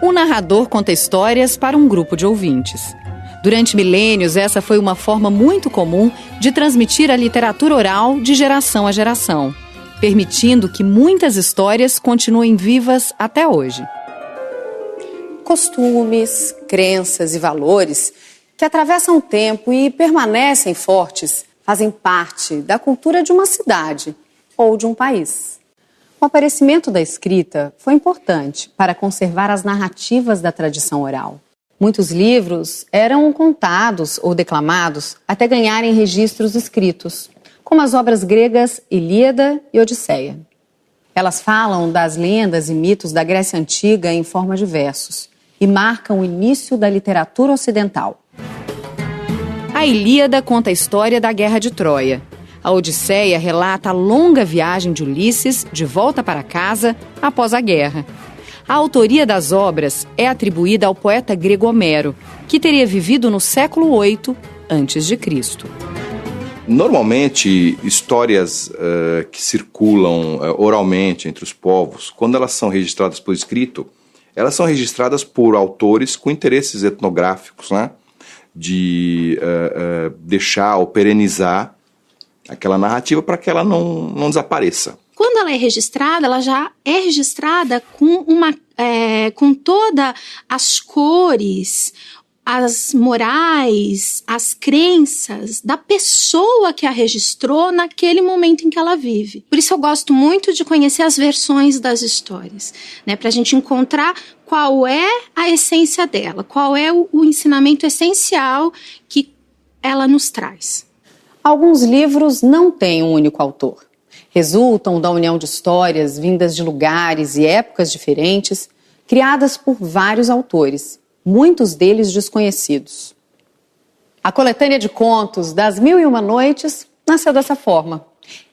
O narrador conta histórias para um grupo de ouvintes. Durante milênios, essa foi uma forma muito comum de transmitir a literatura oral de geração a geração, permitindo que muitas histórias continuem vivas até hoje. Costumes, crenças e valores que atravessam o tempo e permanecem fortes fazem parte da cultura de uma cidade ou de um país. O aparecimento da escrita foi importante para conservar as narrativas da tradição oral. Muitos livros eram contados ou declamados até ganharem registros escritos, como as obras gregas Ilíada e Odisseia. Elas falam das lendas e mitos da Grécia Antiga em forma de versos e marcam o início da literatura ocidental. A Ilíada conta a história da Guerra de Troia. A Odisseia relata a longa viagem de Ulisses de volta para casa após a guerra. A autoria das obras é atribuída ao poeta grego Homero, que teria vivido no século VIII a.C. Normalmente, histórias que circulam oralmente entre os povos, quando elas são registradas por escrito, elas são registradas por autores com interesses etnográficos, né? De deixar ou perenizar aquela narrativa para que ela não desapareça. Quando ela é registrada, ela já é registrada com todas as cores, as morais, as crenças da pessoa que a registrou naquele momento em que ela vive. Por isso eu gosto muito de conhecer as versões das histórias, né, para a gente encontrar qual é a essência dela, qual é o ensinamento essencial que ela nos traz. Alguns livros não têm um único autor. Resultam da união de histórias vindas de lugares e épocas diferentes, criadas por vários autores, muitos deles desconhecidos. A coletânea de contos das Mil e Uma Noites nasceu dessa forma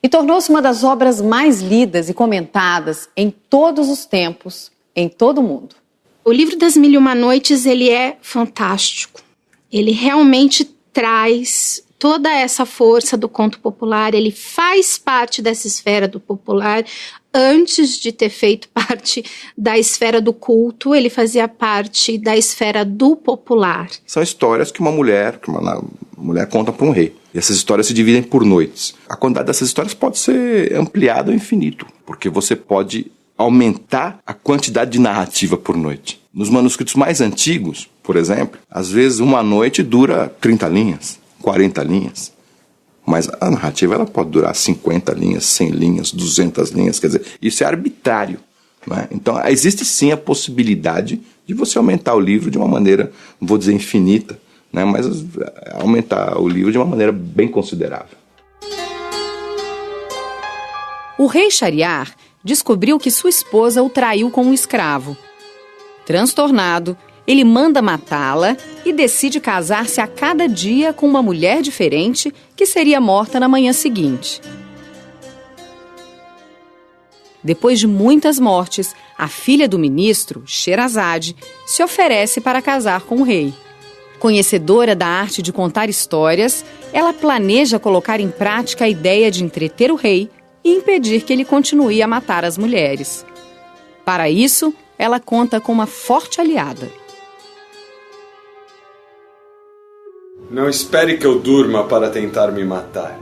e tornou-se uma das obras mais lidas e comentadas em todos os tempos, em todo o mundo. O livro das Mil e Uma Noites, ele é fantástico. Ele realmente traz toda essa força do conto popular, ele faz parte dessa esfera do popular. Antes de ter feito parte da esfera do culto, ele fazia parte da esfera do popular. São histórias que uma mulher conta para um rei. E essas histórias se dividem por noites. A quantidade dessas histórias pode ser ampliada ao infinito, porque você pode aumentar a quantidade de narrativa por noite. Nos manuscritos mais antigos, por exemplo, às vezes uma noite dura 30 linhas. 40 linhas, mas a narrativa ela pode durar 50 linhas, 100 linhas, 200 linhas, quer dizer, isso é arbitrário, não é? Então existe sim a possibilidade de você aumentar o livro de uma maneira, não vou dizer infinita, né, mas aumentar o livro de uma maneira bem considerável. O rei Shahryar descobriu que sua esposa o traiu com um escravo. Transtornado, ele manda matá-la e decide casar-se a cada dia com uma mulher diferente que seria morta na manhã seguinte. Depois de muitas mortes, a filha do ministro, Sherazade, se oferece para casar com o rei. Conhecedora da arte de contar histórias, ela planeja colocar em prática a ideia de entreter o rei e impedir que ele continue a matar as mulheres. Para isso, ela conta com uma forte aliada. Não espere que eu durma para tentar me matar.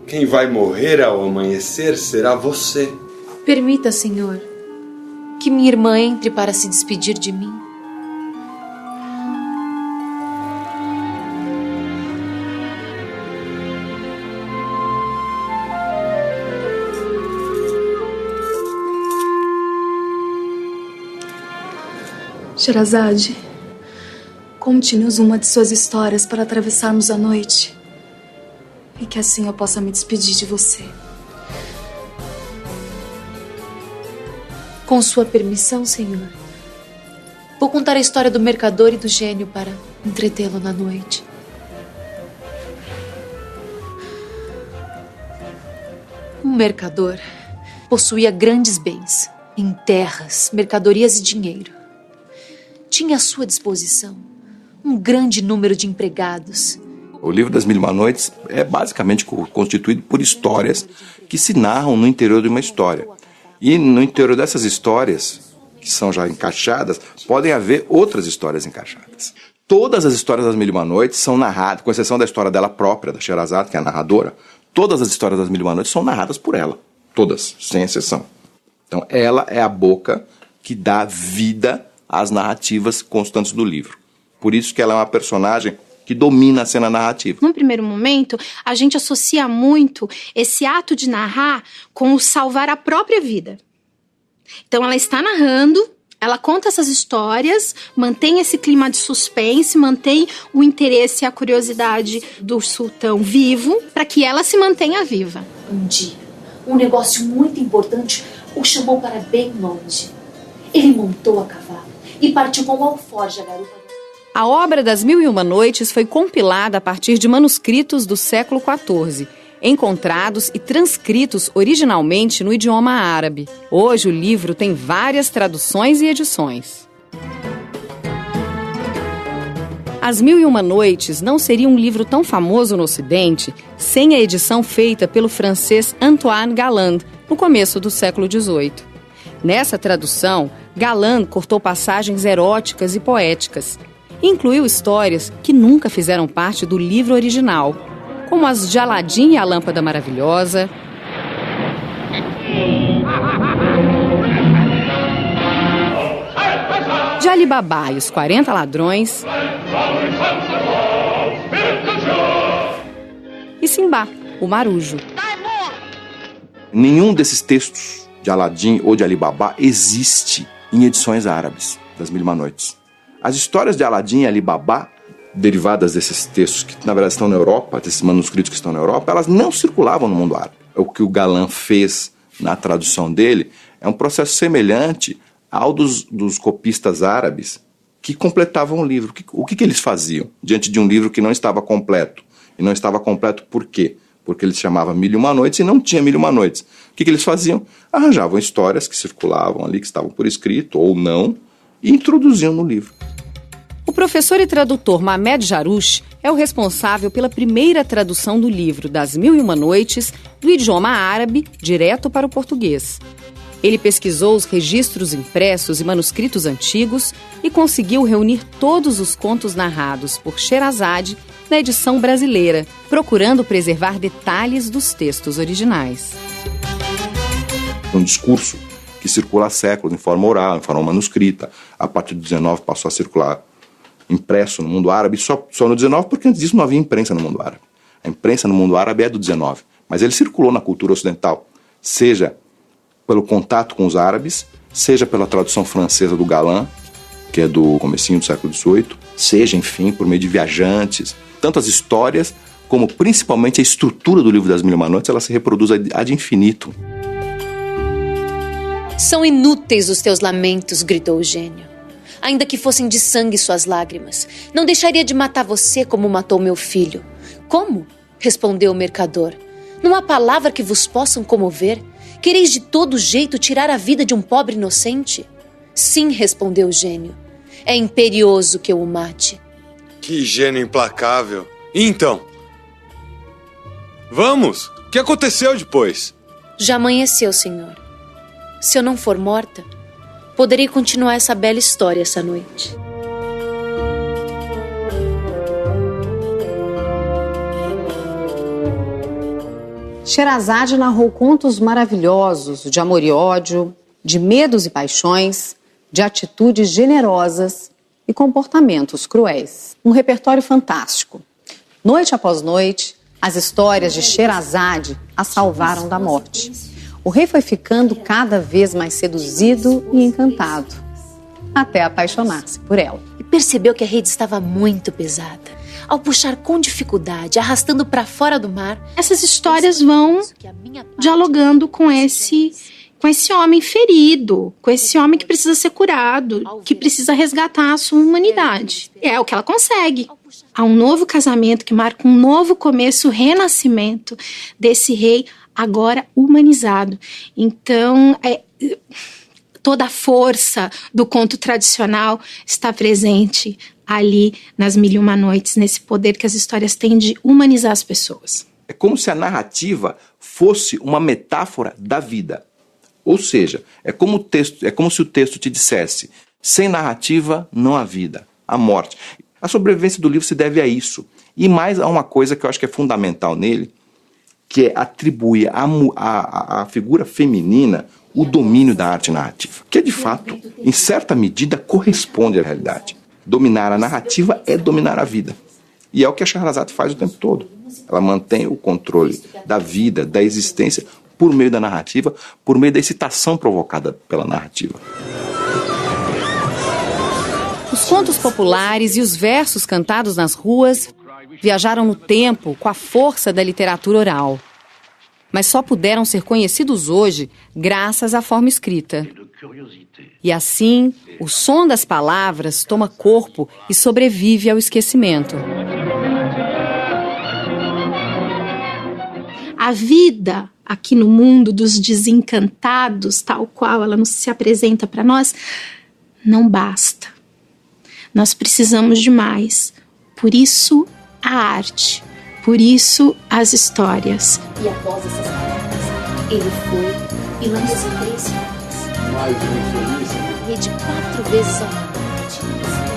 Quem vai morrer ao amanhecer será você. Permita, Senhor, que minha irmã entre para se despedir de mim. Sherazade, conte-nos uma de suas histórias para atravessarmos a noite e que assim eu possa me despedir de você. Com sua permissão, Senhor, vou contar a história do mercador e do gênio para entretê-lo na noite. Um mercador possuía grandes bens em terras, mercadorias e dinheiro. Tinha à sua disposição um grande número de empregados. O livro das Mil e Uma Noites é basicamente constituído por histórias que se narram no interior de uma história. E no interior dessas histórias, que são já encaixadas, podem haver outras histórias encaixadas. Todas as histórias das Mil e Uma Noites são narradas, com exceção da história dela própria, da Sherazade, que é a narradora, todas as histórias das Mil e Uma Noites são narradas por ela. Todas, sem exceção. Então, ela é a boca que dá vida às narrativas constantes do livro. Por isso que ela é uma personagem que domina a cena narrativa. Num primeiro momento, a gente associa muito esse ato de narrar com o salvar a própria vida. Então, ela está narrando, ela conta essas histórias, mantém esse clima de suspense, mantém o interesse e a curiosidade do sultão vivo, para que ela se mantenha viva. Um dia, um negócio muito importante o chamou para bem longe. Ele montou a cavalo e partiu com o alforje à garupa. A obra das Mil e Uma Noites foi compilada a partir de manuscritos do século XIV, encontrados e transcritos originalmente no idioma árabe. Hoje o livro tem várias traduções e edições. As Mil e Uma Noites não seria um livro tão famoso no Ocidente sem a edição feita pelo francês Antoine Galland, no começo do século XVIII. Nessa tradução, Galland cortou passagens eróticas e poéticas. Incluiu histórias que nunca fizeram parte do livro original, como as de Aladim e a Lâmpada Maravilhosa, de Ali Babá e os 40 Ladrões e Simbá, o Marujo. Nenhum desses textos de Aladim ou de Ali Babá existe em edições árabes das Mil e Uma Noites. As histórias de Aladim e Ali Babá, derivadas desses textos que na verdade estão na Europa, desses manuscritos que estão na Europa, elas não circulavam no mundo árabe. O que o Galland fez na tradução dele é um processo semelhante ao dos copistas árabes que completavam o livro. O que eles faziam diante de um livro que não estava completo? E não estava completo por quê? Porque ele se chamava Mil e Uma Noites e não tinha Mil e Uma Noites. O que eles faziam? Arranjavam histórias que circulavam ali, que estavam por escrito ou não, e introduziam no livro. O professor e tradutor Mamed Jarouche é o responsável pela primeira tradução do livro das Mil e Uma Noites do idioma árabe direto para o português. Ele pesquisou os registros impressos e manuscritos antigos e conseguiu reunir todos os contos narrados por Sherazade na edição brasileira, procurando preservar detalhes dos textos originais. Um discurso que circula há séculos em forma oral, em forma manuscrita. A partir do 19 passou a circular impresso no mundo árabe, só no 19, porque antes disso não havia imprensa no mundo árabe. A imprensa no mundo árabe é do 19, mas ele circulou na cultura ocidental, seja pelo contato com os árabes, seja pela tradução francesa do Galland, que é do comecinho do século XVIII, seja, enfim, por meio de viajantes. Tanto as histórias, como principalmente a estrutura do livro das Mil e Uma Noites, ela se reproduz ad infinito. São inúteis os teus lamentos, gritou o gênio. Ainda que fossem de sangue suas lágrimas, não deixaria de matar você como matou meu filho. Como? Respondeu o mercador. Não há palavra que vos possam comover? Quereis de todo jeito tirar a vida de um pobre inocente? Sim, respondeu o gênio. É imperioso que eu o mate. Que gênio implacável. E então? Vamos! O que aconteceu depois? Já amanheceu, senhor. Se eu não for morta, poderei continuar essa bela história essa noite. Sherazade narrou contos maravilhosos de amor e ódio, de medos e paixões, de atitudes generosas e comportamentos cruéis. Um repertório fantástico. Noite após noite, as histórias de Sherazade a salvaram da morte. O rei foi ficando cada vez mais seduzido e encantado, até apaixonar-se por ela. E percebeu que a rede estava muito pesada. Ao puxar com dificuldade, arrastando para fora do mar, essas histórias vão dialogando com esse homem ferido, com esse homem que precisa ser curado, que precisa resgatar a sua humanidade. É o que ela consegue. Há um novo casamento que marca um novo começo, o renascimento desse rei agora humanizado. Então, toda a força do conto tradicional está presente ali nas Mil e Uma Noites, nesse poder que as histórias têm de humanizar as pessoas. É como se a narrativa fosse uma metáfora da vida. Ou seja, é como se o texto te dissesse: sem narrativa não há vida, há morte. A sobrevivência do livro se deve a isso. E mais a uma coisa que eu acho que é fundamental nele, que é atribuir à figura feminina o domínio da arte narrativa, que de fato, em certa medida, corresponde à realidade. Dominar a narrativa é dominar a vida. E é o que a Scheherazade faz o tempo todo. Ela mantém o controle da vida, da existência, por meio da narrativa, por meio da excitação provocada pela narrativa. Os contos populares e os versos cantados nas ruas viajaram no tempo com a força da literatura oral. Mas só puderam ser conhecidos hoje graças à forma escrita. E assim, o som das palavras toma corpo e sobrevive ao esquecimento. A vida aqui no mundo dos desencantados, tal qual ela nos se apresenta para nós, não basta. Nós precisamos de mais. Por isso, a arte. Por isso, as histórias. E após essas palavras, ele foi e lançou 3 fadas. Mais uma infeliz. Rede 4 vezes ao ano.